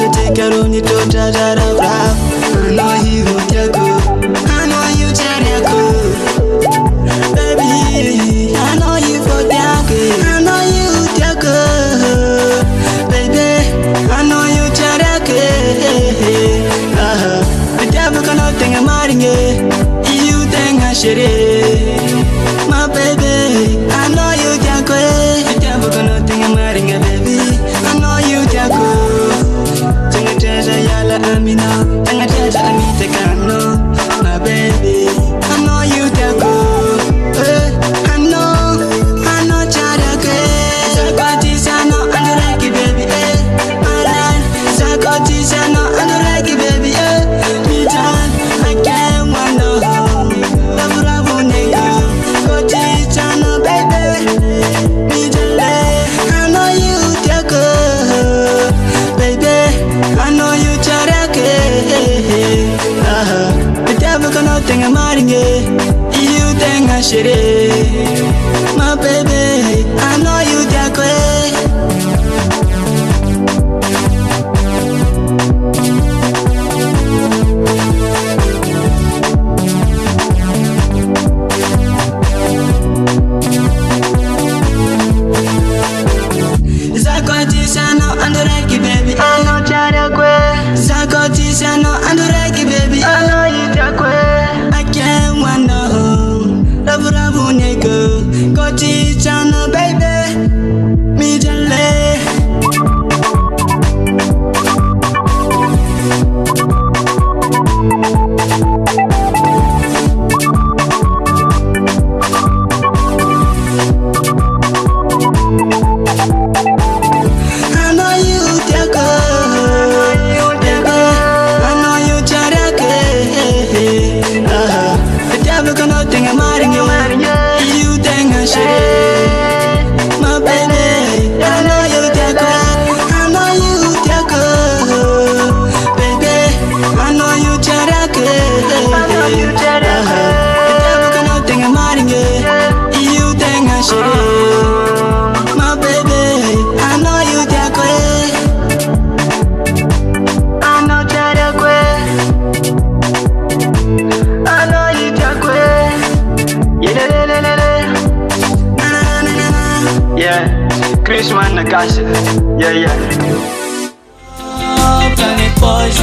so take care of it, don't try to rap. I know you will take good. I know you take good. Baby, I know you forget good. I know you take good. Baby, I know you take good. The devil cannot think I'm marrying you. You think I should. My baby, I know you take good. The devil cannot think I'm marrying you, baby. I know you take good. Tenga treasure yala amina. Tenga treasure amite kano. My baby, I know you take good. I know charake. Zakoti sano andureki baby. Alright, zakoti sano andureki baby. Me done, I can't want no home. Lavura bunega, koti sano baby. Me done, I know you take good, baby. I know you charake. The devil cannot think I'm marrying you. You think I should. My baby, I know you take it. Zakoti sano andureki baby. I know charakwe. Zakoti sano andureki baby. I know you take it. I can't want no home. Rabu nigga. Koti chana baby. Me jale. I know you take good, baby. I know you charake. The devil cannot think I'm marrying you. You think I should. My baby, I know you take good. I know you take good, baby. I know you charake. The devil cannot think I'm marrying you. You think I should. My baby, I know you take good. I know charake. I know you take good. Yeah, Chris Man Nakasha. Yeah. Planet Boys